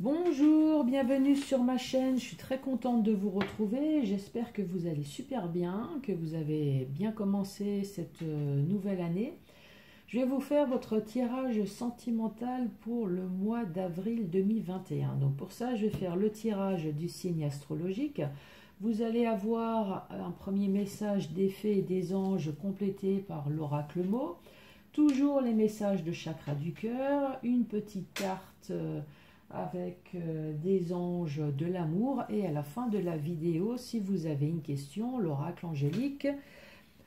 Bonjour, bienvenue sur ma chaîne, je suis très contente de vous retrouver, j'espère que vous allez super bien, que vous avez bien commencé cette nouvelle année. Je vais vous faire votre tirage sentimental pour le mois d'avril 2021. Donc pour ça, je vais faire le tirage du signe astrologique. Vous allez avoir un premier message des fées et des anges complété par l'oracle mot. Toujours les messages de chakra du cœur, une petite carte avec des anges de l'amour, et à la fin de la vidéo, si vous avez une question, l'oracle angélique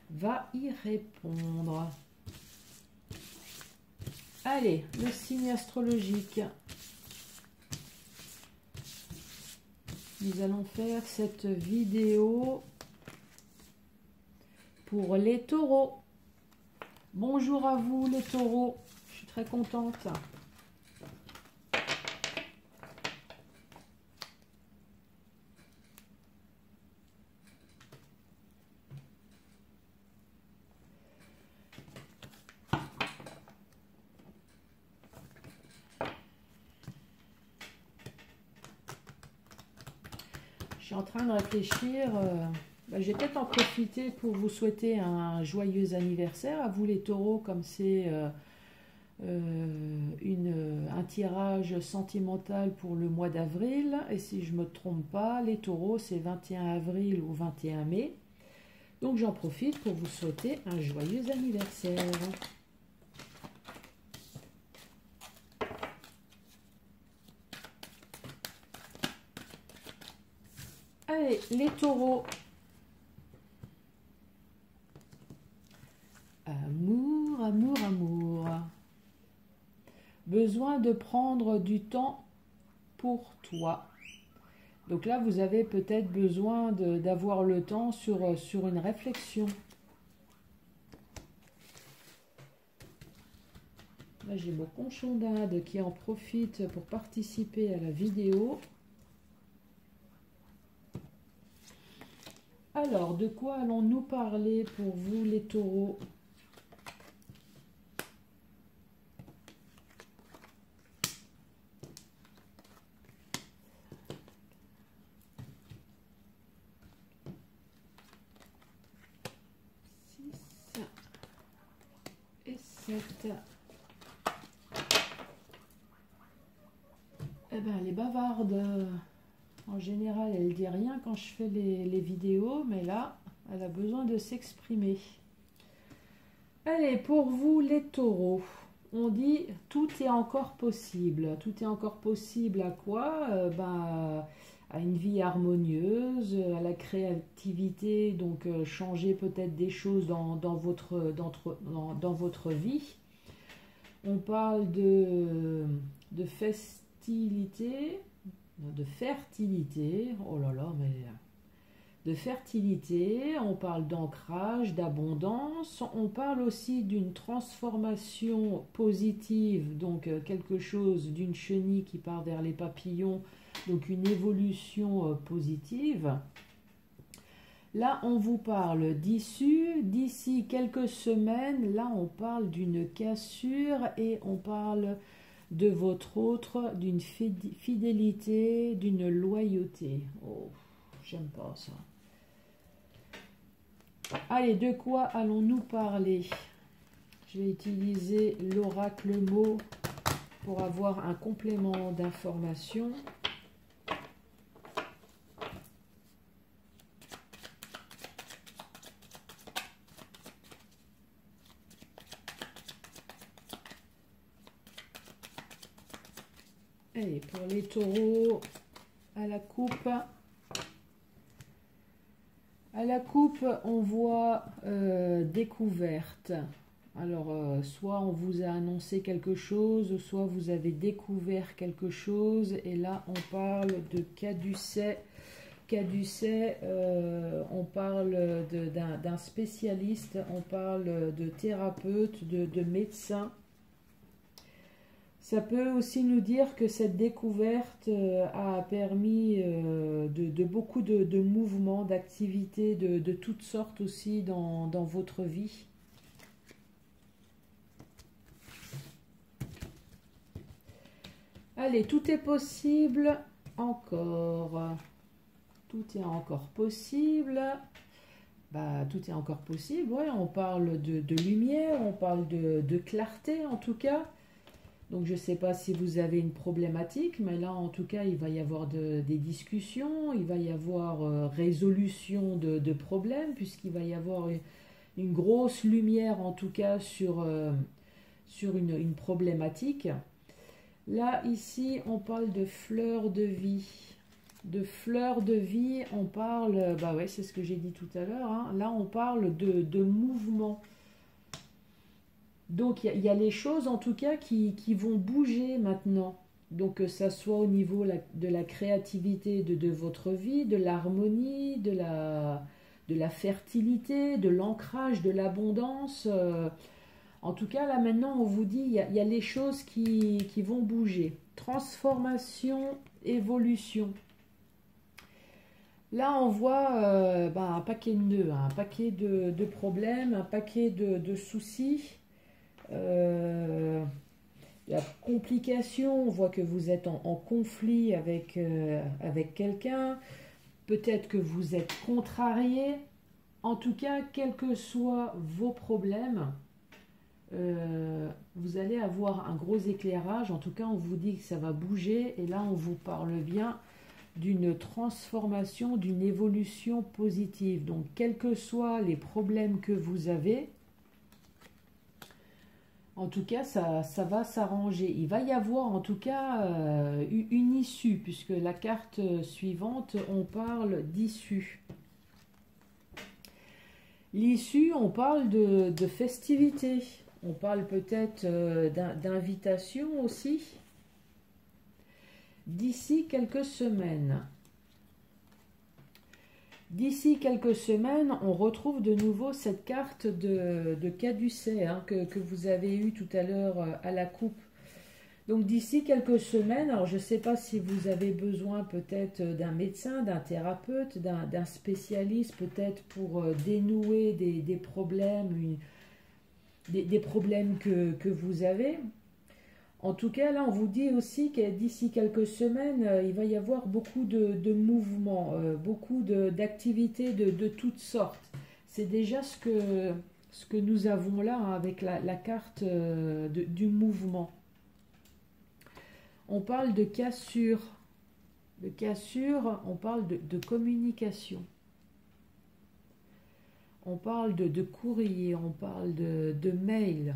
va y répondre. Allez, le signe astrologique. Nous allons faire cette vidéo pour les taureaux. Bonjour à vous les taureaux, je suis très contente. Je suis en train de réfléchir, je vais peut-être en profiter pour vous souhaiter un joyeux anniversaire à vous les taureaux, comme c'est un tirage sentimental pour le mois d'avril. Et si je ne me trompe pas, les taureaux c'est 21 avril ou 21 mai. Donc j'en profite pour vous souhaiter un joyeux anniversaire. Allez, les taureaux. Amour, amour, amour. Besoin de prendre du temps pour toi. Donc là, vous avez peut-être besoin d'avoir le temps sur une réflexion. Là, j'ai mon conchon d'Inde qui en profite pour participer à la vidéo. Alors, de quoi allons-nous parler pour vous les taureaux ? Et 7. Eh bien, elle est bavarde. En général, elle ne dit rien quand je fais les vidéos, mais là, elle a besoin de s'exprimer. Allez, pour vous les taureaux, on dit tout est encore possible. Tout est encore possible à quoi ? À une vie harmonieuse, à la créativité, donc changer peut-être des choses dans votre vie. On parle de festivité, de fertilité, oh là là, mais de fertilité, on parle d'ancrage, d'abondance, on parle aussi d'une transformation positive, donc quelque chose d'une chenille qui part vers les papillons, donc une évolution positive. Là, on vous parle d'ici quelques semaines, là on parle d'une cassure et on parle de votre autre, d'une fidélité, d'une loyauté. Oh, j'aime pas ça. Allez, de quoi allons-nous parler? Je vais utiliser l'oracle mot pour avoir un complément d'information. Allez, pour les taureaux, à la coupe. À la coupe, on voit découverte. Alors, soit on vous a annoncé quelque chose, soit vous avez découvert quelque chose. Et là, on parle de caducée. Caducée, on parle d'un spécialiste, on parle de thérapeute, de médecin. Ça peut aussi nous dire que cette découverte a permis de beaucoup de mouvements, d'activités de toutes sortes aussi dans votre vie. Allez, tout est possible encore. Tout est encore possible. Bah, tout est encore possible, ouais. On parle de lumière, on parle de clarté en tout cas. Donc je ne sais pas si vous avez une problématique, mais là en tout cas il va y avoir des discussions, il va y avoir résolution de problèmes, puisqu'il va y avoir une grosse lumière en tout cas sur une problématique. Là ici on parle de fleurs de vie. De fleurs de vie, on parle, bah ouais, c'est ce que j'ai dit tout à l'heure, hein. Là on parle de mouvement. Donc il y a les choses en tout cas qui vont bouger maintenant. Donc que ça soit au niveau de la créativité de votre vie, de l'harmonie, de la fertilité, de l'ancrage, de l'abondance. En tout cas là maintenant on vous dit il y a les choses qui vont bouger. Transformation, évolution. Là, on voit un paquet de nœuds, hein, un paquet de problèmes, un paquet de soucis. La complication, on voit que vous êtes en conflit avec quelqu'un. Peut-être que vous êtes contrarié. En tout cas, quels que soient vos problèmes, vous allez avoir un gros éclairage. En tout cas, on vous dit que ça va bouger. Et là, on vous parle bien d'une transformation, d'une évolution positive. Donc, quels que soient les problèmes que vous avez, en tout cas, ça va s'arranger. Il va y avoir en tout cas une issue, puisque la carte suivante, on parle d'issue. L'issue, on parle de festivité. On parle peut-être d'invitation aussi. D'ici quelques semaines. D'ici quelques semaines, on retrouve de nouveau cette carte de caducée hein, que vous avez eue tout à l'heure à la coupe. Donc d'ici quelques semaines, alors je ne sais pas si vous avez besoin peut-être d'un médecin, d'un thérapeute, d'un spécialiste peut-être pour dénouer des problèmes, des problèmes que vous avez. En tout cas, là, on vous dit aussi que d'ici quelques semaines, il va y avoir beaucoup de mouvements, beaucoup d'activités de toutes sortes. C'est déjà ce que nous avons là hein, avec la carte du mouvement. On parle de cassure. De cassure, on parle de communication. On parle de courrier, on parle de mail.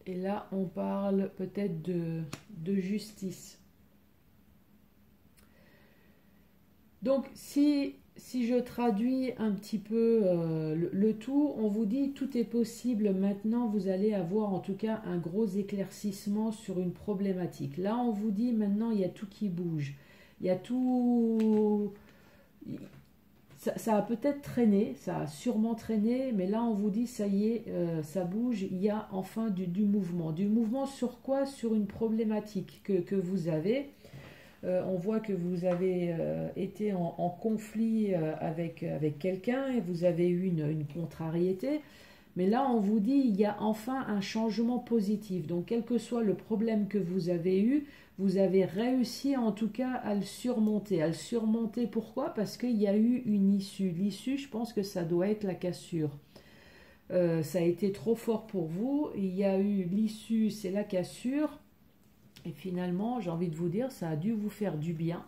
Et là, on parle peut-être de justice. Donc, si je traduis un petit peu le tout, on vous dit tout est possible. Maintenant, vous allez avoir en tout cas un gros éclaircissement sur une problématique. Là, on vous dit maintenant, il y a tout qui bouge. Il y a tout... Ça a peut-être traîné, ça a sûrement traîné, mais là on vous dit ça y est, ça bouge, il y a enfin du mouvement. Du mouvement sur quoi? Sur une problématique que vous avez. On voit que vous avez été en conflit avec quelqu'un et vous avez eu une contrariété. Mais là on vous dit il y a enfin un changement positif. Donc quel que soit le problème que vous avez eu, vous avez réussi en tout cas à le surmonter. À le surmonter pourquoi? Parce qu'il y a eu une issue. L'issue, je pense que ça doit être la cassure. Ça a été trop fort pour vous. Il y a eu l'issue, c'est la cassure. Et finalement, j'ai envie de vous dire, ça a dû vous faire du bien.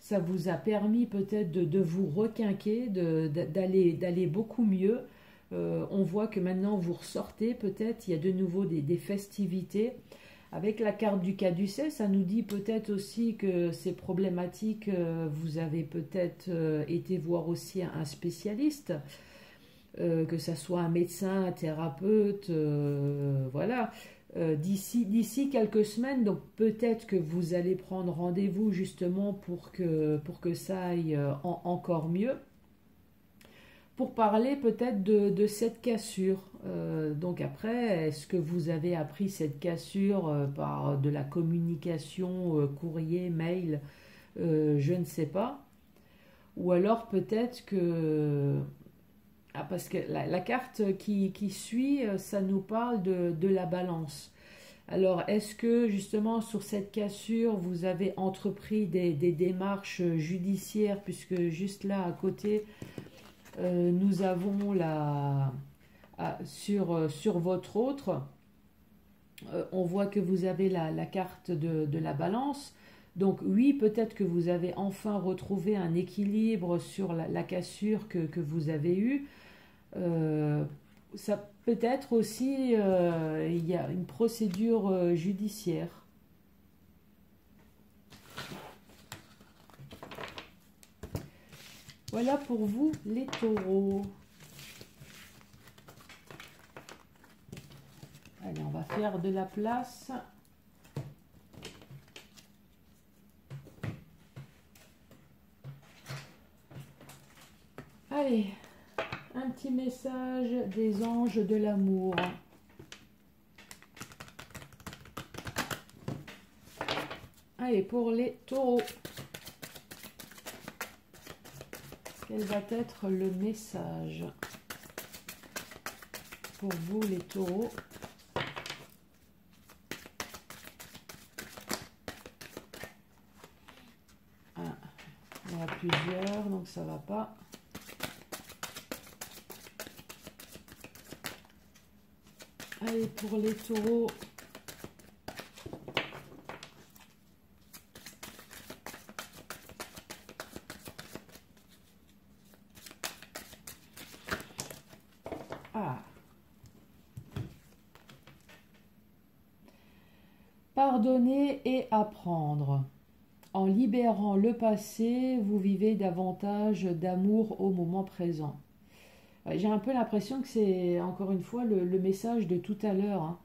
Ça vous a permis peut-être de vous requinquer, d'aller beaucoup mieux. On voit que maintenant vous ressortez, peut-être il y a de nouveau des festivités. Avec la carte du caducée, ça nous dit peut-être aussi que ces problématiques, vous avez peut-être été voir aussi un spécialiste, que ça soit un médecin, un thérapeute, voilà. D'ici quelques semaines, donc peut-être que vous allez prendre rendez-vous justement pour que ça aille encore mieux. Pour parler peut-être de cette cassure. Donc après, est-ce que vous avez appris cette cassure par de la communication, courrier, mail, je ne sais pas. Ou alors peut-être que Ah, parce que la carte qui suit, ça nous parle de la balance. Alors, est-ce que justement sur cette cassure, vous avez entrepris des démarches judiciaires, puisque juste là à côté, nous avons sur votre autre, on voit que vous avez la carte de la balance. Donc oui, peut-être que vous avez enfin retrouvé un équilibre sur la cassure que vous avez eue. Ça peut être aussi, il y a une procédure judiciaire. Voilà pour vous les taureaux. Allez, on va faire de la place. Allez, un petit message des anges de l'amour. Allez, pour les taureaux. Quel va être le message pour vous les taureaux? Ah, il y en a plusieurs, donc ça va pas. Allez, pour les taureaux. Ah. Pardonner et apprendre. En libérant le passé, vous vivez davantage d'amour au moment présent. J'ai un peu l'impression que c'est encore une fois le message de tout à l'heure, hein.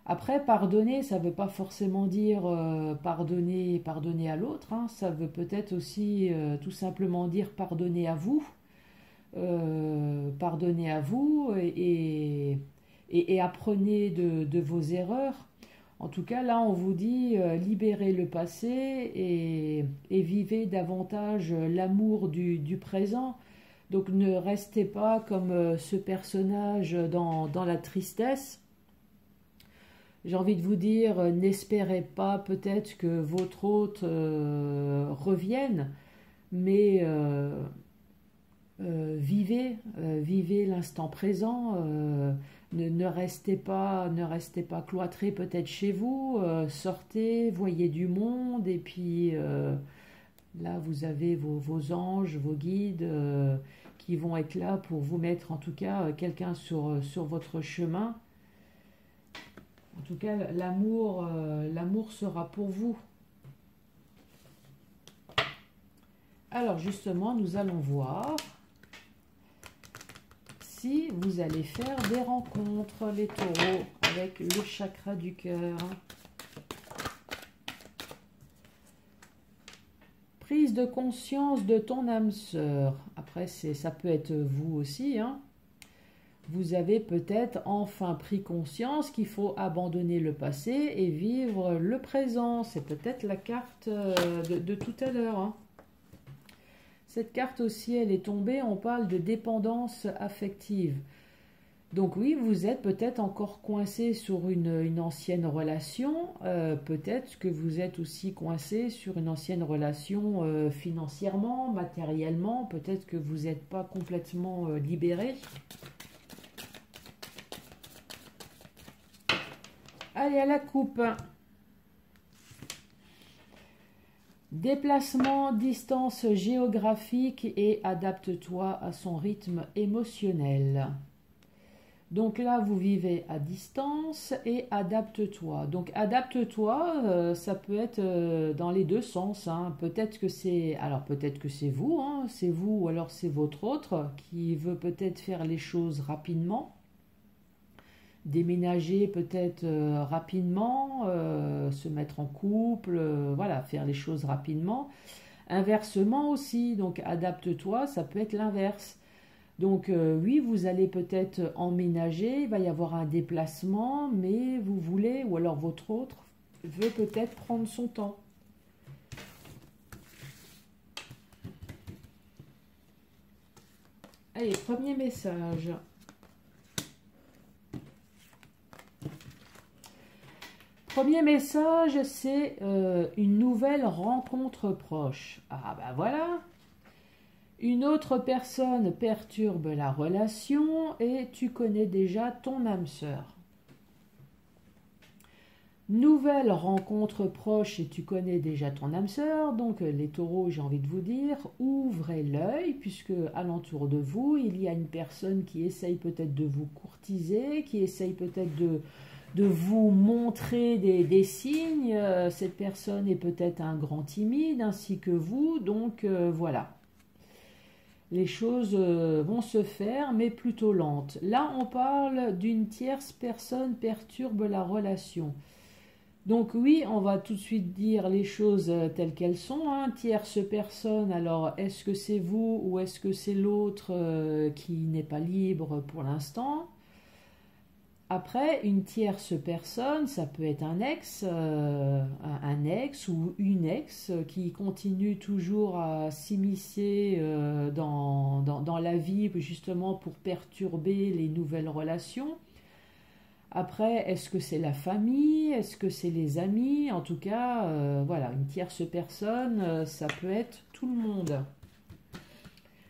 Après, pardonner, ça ne veut pas forcément dire pardonner à l'autre, hein. Ça veut peut-être aussi tout simplement dire pardonner à vous. Pardonnez à vous et apprenez de vos erreurs. En tout cas, là, on vous dit libérez le passé et vivez davantage l'amour du présent. Donc ne restez pas comme ce personnage dans la tristesse. J'ai envie de vous dire, n'espérez pas peut-être que votre hôte revienne, mais vivez l'instant présent. Ne restez pas cloîtré peut-être chez vous. Sortez, voyez du monde, et puis là vous avez vos anges, vos guides qui vont être là pour vous mettre en tout cas quelqu'un sur votre chemin. En tout cas, l'amour sera pour vous. Alors justement, nous allons voir si vous allez faire des rencontres, les taureaux, avec le chakra du cœur. Prise de conscience de ton âme sœur. Après, ça peut être vous aussi, hein. Vous avez peut-être enfin pris conscience qu'il faut abandonner le passé et vivre le présent. C'est peut-être la carte de tout à l'heure, hein. Cette carte aussi, elle est tombée, on parle de dépendance affective. Donc oui, vous êtes peut-être encore coincé sur une ancienne relation. Peut-être que vous êtes aussi coincé sur une ancienne relation financièrement, matériellement. Peut-être que vous n'êtes pas complètement libéré. Allez, à la coupe. Déplacement, distance géographique et adapte-toi à son rythme émotionnel. Donc là, vous vivez à distance et adapte-toi. Donc adapte-toi, ça peut être dans les deux sens, hein. Peut-être que c'est vous, hein, c'est vous ou alors c'est votre autre qui veut peut-être faire les choses rapidement. Déménager peut-être rapidement, se mettre en couple, voilà, faire les choses rapidement. Inversement aussi, donc adapte-toi, ça peut être l'inverse. Donc oui, vous allez peut-être emménager, il va y avoir un déplacement, mais vous voulez, ou alors votre autre veut peut-être prendre son temps. Allez, premier message. Premier message, c'est une nouvelle rencontre proche. Ah ben voilà. Une autre personne perturbe la relation et tu connais déjà ton âme sœur. Nouvelle rencontre proche et tu connais déjà ton âme sœur. Donc les taureaux, j'ai envie de vous dire, ouvrez l'œil puisque alentour de vous, il y a une personne qui essaye peut-être de vous courtiser, qui essaye peut-être de vous montrer des signes. Cette personne est peut-être un grand timide ainsi que vous. Donc voilà. Les choses vont se faire, mais plutôt lentes. Là, on parle d'une tierce personne perturbe la relation. Donc oui, on va tout de suite dire les choses telles qu'elles sont. Hein. Tierce personne, alors est-ce que c'est vous ou est-ce que c'est l'autre qui n'est pas libre pour l'instant? Après, une tierce personne, ça peut être un ex ou une ex qui continue toujours à s'immiscer dans la vie justement pour perturber les nouvelles relations. Après, est-ce que c'est la famille? Est-ce que c'est les amis? En tout cas, voilà, une tierce personne, ça peut être tout le monde.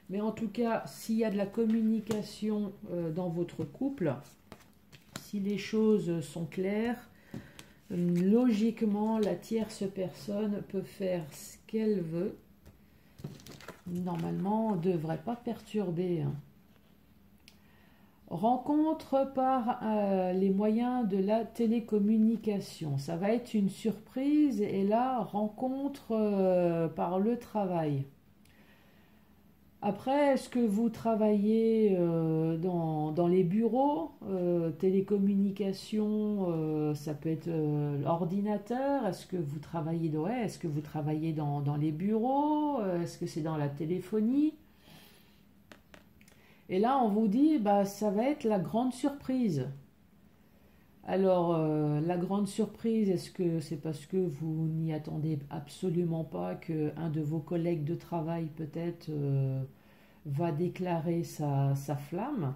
Mais en tout cas, s'il y a de la communication dans votre couple, si les choses sont claires, logiquement, la tierce personne peut faire ce qu'elle veut. Normalement, on ne devrait pas perturber. Hein. Rencontre par les moyens de la télécommunication. Ça va être une surprise et là, rencontre par le travail. Après, est-ce que vous travaillez dans les bureaux, télécommunications, ça peut être l'ordinateur, est-ce que vous travaillez, est-ce que vous travaillez dans les bureaux, est-ce que c'est dans la téléphonie? Et là, on vous dit, bah, ça va être la grande surprise. Alors, la grande surprise, est-ce que c'est parce que vous n'y attendez absolument pas qu'un de vos collègues de travail peut-être va déclarer sa flamme?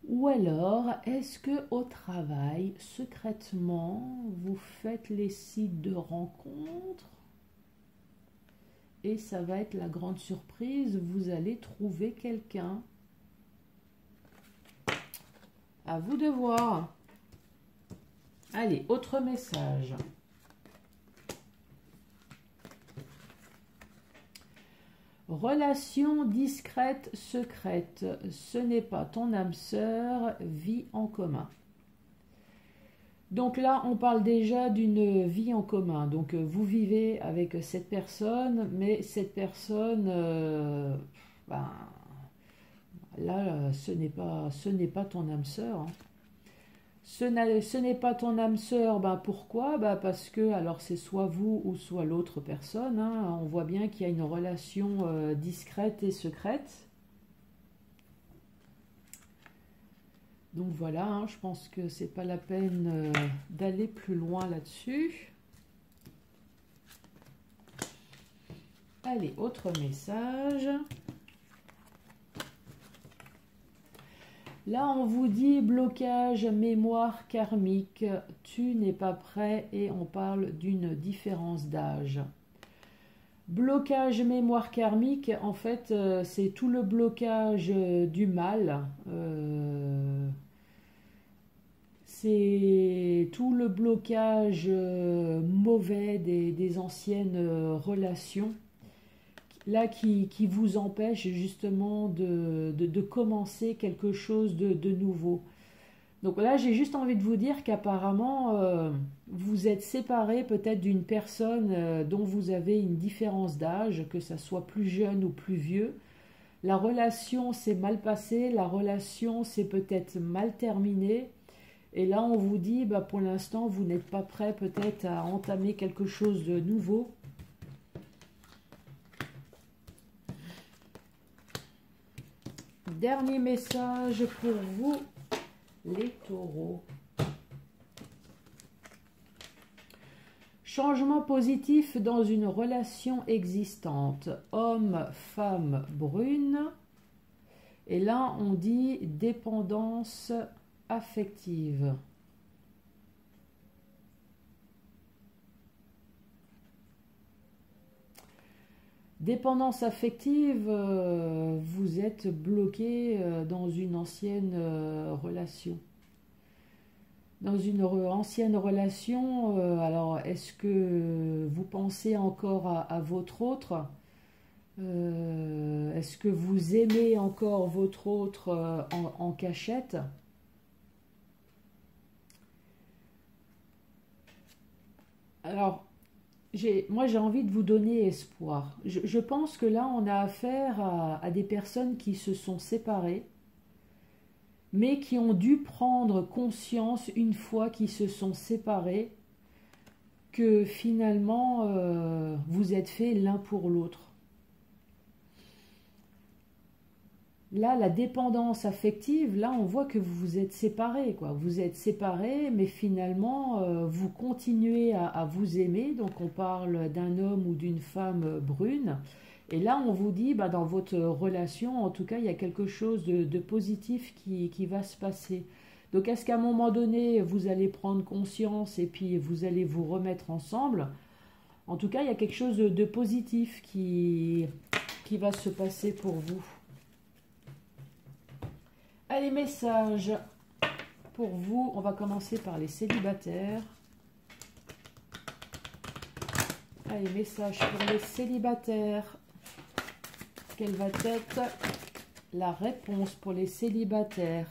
Ou alors, est-ce que au travail, secrètement, vous faites les sites de rencontres et ça va être la grande surprise, vous allez trouver quelqu'un. À vous de voir. Allez, autre message. Relation discrète, secrète. Ce n'est pas ton âme sœur, vie en commun. Donc là, on parle déjà d'une vie en commun. Donc vous vivez avec cette personne, mais cette personne, ben, là, ce n'est pas ton âme sœur. Hein. Ce n'est pas ton âme sœur, ben pourquoi? Ben parce que alors c'est soit vous ou soit l'autre personne. Hein. On voit bien qu'il y a une relation discrète et secrète. Donc voilà, hein, je pense que c'est pas la peine d'aller plus loin là-dessus. Allez, autre message. Là, on vous dit blocage, mémoire karmique, tu n'es pas prêt et on parle d'une différence d'âge. Blocage, mémoire karmique, en fait, c'est tout le blocage du mal. C'est tout le blocage mauvais des anciennes relations. Là, qui vous empêche justement de commencer quelque chose de nouveau. Donc là, j'ai juste envie de vous dire qu'apparemment, vous êtes séparés peut-être d'une personne dont vous avez une différence d'âge, que ça soit plus jeune ou plus vieux. La relation s'est mal passée, la relation s'est peut-être mal terminée. Et là, on vous dit, bah, pour l'instant, vous n'êtes pas prêt peut-être à entamer quelque chose de nouveau. Dernier message pour vous, les taureaux. Changement positif dans une relation existante. Homme, femme, brune. Et là, on dit dépendance affective. Dépendance affective, vous êtes bloqué dans une ancienne relation. Dans une ancienne relation, alors est-ce que vous pensez encore à votre autre? Est-ce que vous aimez encore votre autre en cachette? Alors, moi j'ai envie de vous donner espoir. Je pense que là on a affaire à des personnes qui se sont séparées, mais qui ont dû prendre conscience une fois qu'ils se sont séparés que finalement vous êtes faits l'un pour l'autre. Là, la dépendance affective, là, on voit que vous vous êtes séparés, quoi. Vous êtes séparés, mais finalement, vous continuez à vous aimer. Donc, on parle d'un homme ou d'une femme brune. Et là, on vous dit, bah, dans votre relation, en tout cas, il y a quelque chose de positif qui va se passer. Donc, est-ce qu'à un moment donné, vous allez prendre conscience et puis vous allez vous remettre ensemble? En tout cas, il y a quelque chose de positif qui va se passer pour vous. Allez, messages pour vous. On va commencer par les célibataires. Allez, message pour les célibataires. Quelle va être la réponse pour les célibataires?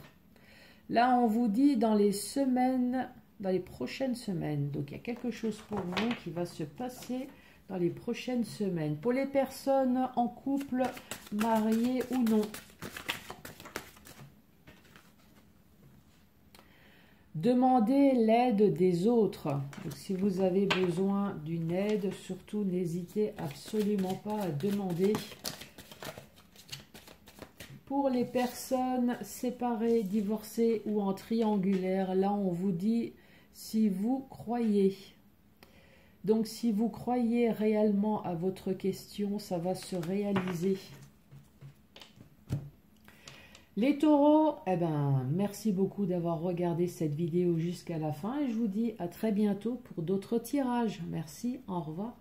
Là, on vous dit dans les semaines, dans les prochaines semaines. Donc, il y a quelque chose pour vous qui va se passer dans les prochaines semaines. Pour les personnes en couple, mariées ou non. Demandez l'aide des autres. Donc, si vous avez besoin d'une aide, surtout n'hésitez absolument pas à demander. Pour les personnes séparées, divorcées ou en triangulaire, là on vous dit si vous croyez. Donc si vous croyez réellement à votre question, ça va se réaliser. Les taureaux, eh ben, merci beaucoup d'avoir regardé cette vidéo jusqu'à la fin et je vous dis à très bientôt pour d'autres tirages. Merci, au revoir.